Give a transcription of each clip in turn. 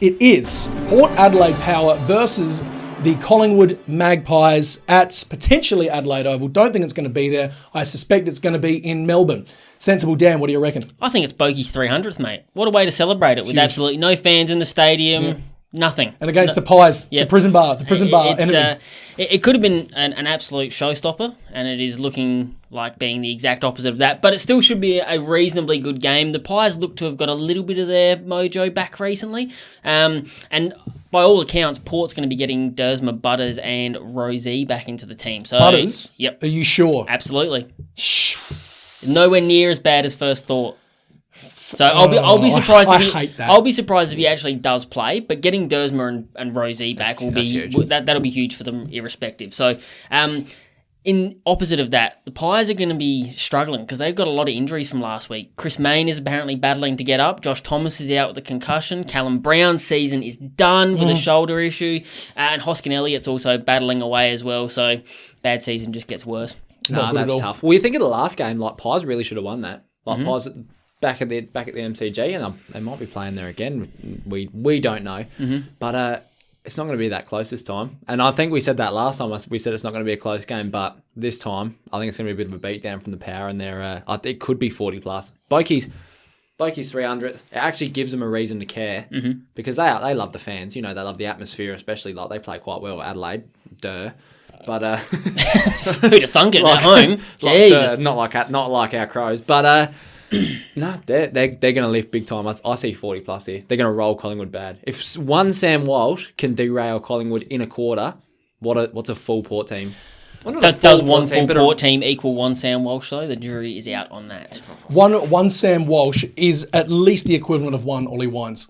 It is Port Adelaide Power versus the Collingwood Magpies at potentially Adelaide Oval. Don't think it's going to be there. I suspect it's going to be in Melbourne. Sensible Dan, what do you reckon? I think it's Bogey's 300th, mate. What a way to celebrate it with absolutely no fans in the stadium, nothing. And against the Pies, the prison bar enemy. It could have been an absolute showstopper, and it is looking like being the exact opposite of that. But it still should be a reasonably good game. The Pies look to have got a little bit of their mojo back recently. And by all accounts, Port's going to be getting Dersma, Butters, and Rosie back into the team. So, Butters? Yep. Are you sure? Absolutely. Nowhere near as bad as first thought. So I'll be surprised. I'll be surprised if he actually does play. But getting Dersma and Rosie back will be huge. That'll be huge for them, irrespective. So, in opposite of that, the Pies are going to be struggling because they've got a lot of injuries from last week. Chris Mayne is apparently battling to get up. Josh Thomas is out with a concussion. Callum Brown's season is done with a shoulder issue, and Hoskin Elliott's also battling away as well. So, bad season just gets worse. No, that's tough. Well, you think of the last game, like Pies really should have won that. Like Pies back at the MCG, and they might be playing there again. We don't know, but it's not going to be that close this time. And I think we said that last time. We said it's not going to be a close game, but this time I think it's going to be a bit of a beatdown from the Power, and it could be 40 plus. Bokey's 300th. It actually gives them a reason to care because they love the fans. You know, they love the atmosphere, especially like they play quite well at Adelaide. But who'd have thunk it at home? Not like our Crows, but no, they're going to lift big time. I see 40 plus here. They're going to roll Collingwood bad. If one Sam Walsh can derail Collingwood in a quarter, what's a full Port team? Does one full Port team equal one Sam Walsh though? The jury is out on that. One Sam Walsh is at least the equivalent of one Ollie Wines.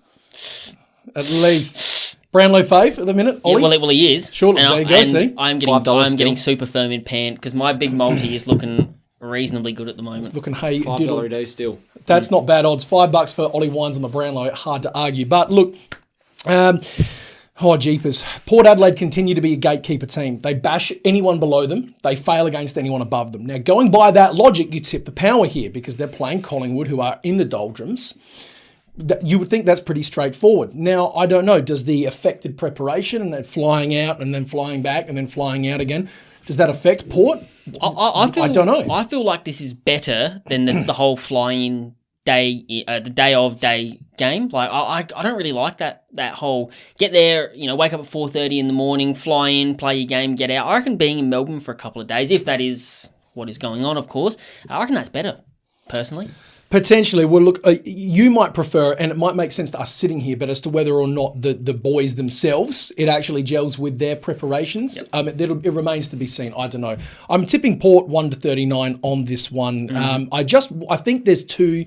At least. Brownlow fave at the minute, Ollie? Yeah, well, he is. Sure, there you go, see. I'm getting super firm in pant because my big multi is looking reasonably good at the moment. It's looking $5 a day still. That's not bad odds. $5 for Ollie Wines on the Brownlow. Hard to argue. But look, jeepers. Port Adelaide continue to be a gatekeeper team. They bash anyone below them. They fail against anyone above them. Now, going by that logic, you tip the Power here because they're playing Collingwood, who are in the doldrums. You would think that's pretty straightforward. Now, I don't know. Does the affected preparation and then flying out and then flying back and then flying out again, does that affect Port? I don't know. I feel like this is better than the whole flying day, the day of day game. Like I don't really like that whole get there, wake up at 4:30 in the morning, fly in, play your game, get out. I reckon being in Melbourne for a couple of days, if that is what is going on, of course, I reckon that's better, personally. Potentially. Well, look, you might prefer, and it might make sense to us sitting here, but as to whether or not the boys themselves, it actually gels with their preparations, it remains to be seen. I don't know. I'm tipping Port 1-39 on this one. I think there's too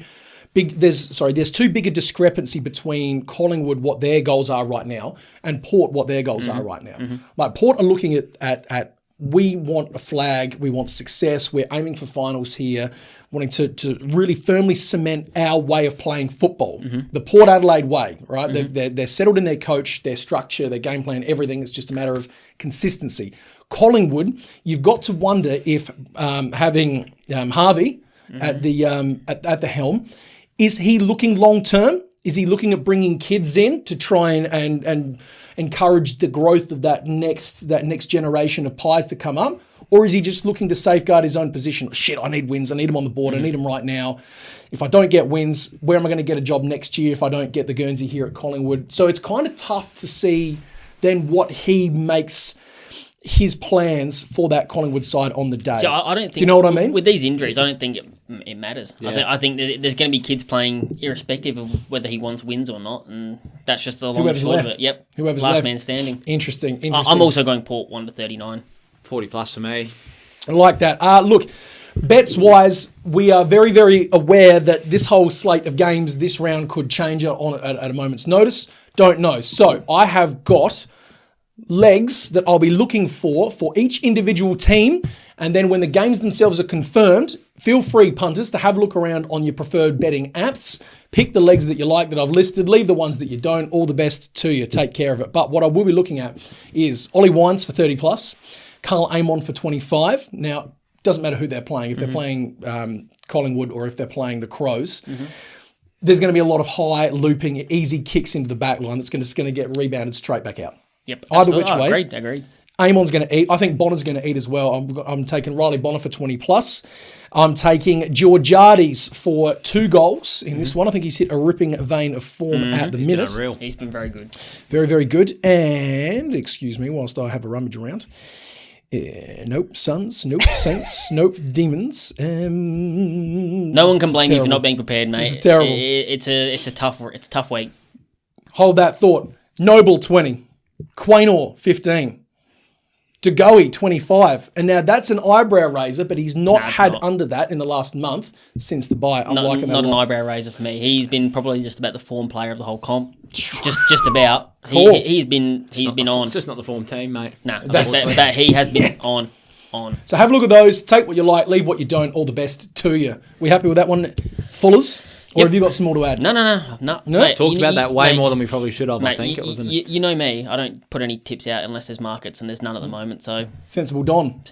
big a discrepancy between Collingwood, what their goals are right now, and Port, what their goals are right now. Like Port are looking at we want a flag, we want success, we're aiming for finals here, wanting to really firmly cement our way of playing football, the Port Adelaide way, right? They're settled in their coach, their structure, their game plan, everything. It's just a matter of consistency. Collingwood, you've got to wonder if having Harvey at the helm, is he looking long term? Is he looking at bringing kids in to try and encourage the growth of that next generation of Pies to come up? Or is he just looking to safeguard his own position? Shit, I need wins. I need them on the board. I need them right now. If I don't get wins, where am I going to get a job next year if I don't get the Guernsey here at Collingwood? So it's kind of tough to see then what he makes his plans for that Collingwood side on the day. So I don't think. Do you know what I mean? With these injuries, I don't think it matters. Yeah. I think there's going to be kids playing irrespective of whether he wants wins or not, and that's just the long short of it. Yep. Whoever's last left. Man standing. Interesting. I'm also going Port 1-39. 40 plus for me. I like that. Look, bets-wise, we are very, very aware that this whole slate of games this round could change at a moment's notice. Don't know. So I have got legs that I'll be looking for each individual team, and then when the games themselves are confirmed, feel free, punters, to have a look around on your preferred betting apps. Pick the legs that you like that I've listed, leave the ones that you don't. All the best to you. Take care of it. But what I will be looking at is Ollie Wines for 30 plus, Carl Amon for 25. Now, doesn't matter who they're playing. If they're playing Collingwood or if they're playing the Crows. there's going to be a lot of high looping, easy kicks into the back line that's just going to get rebounded straight back out. Yep. Either which way. Agreed. Amon's going to eat. I think Bonner's going to eat as well. I'm taking Riley Bonner for 20+. I'm taking Georgiades for 2 goals in this one. I think he's hit a ripping vein of form at the minute. He's been very good. Very, very good. And, excuse me, whilst I have a rummage around. Nope, Suns. Nope, Saints. Nope, Demons. No one can blame you for not being prepared, mate. This is terrible. It's a tough week. Hold that thought. Noble 20. Quaynor 15. DeGoey 25. And now that's an eyebrow raiser, but he's not under that in the last month since the bye. I'm liking that. Not an eyebrow raiser for me. He's been probably just about the form player of the whole comp. Just about. Cool. He's been on. It's just not the form team, mate. No, that he has been on. So have a look at those. Take what you like, leave what you don't. All the best to you. We happy with that one, Fullers? Or have you got some more to add? No. Mate, talked about that way more than we probably should have, mate, I think. It wasn't. You know me. I don't put any tips out unless there's markets, and there's none at the moment. So Sensible Don.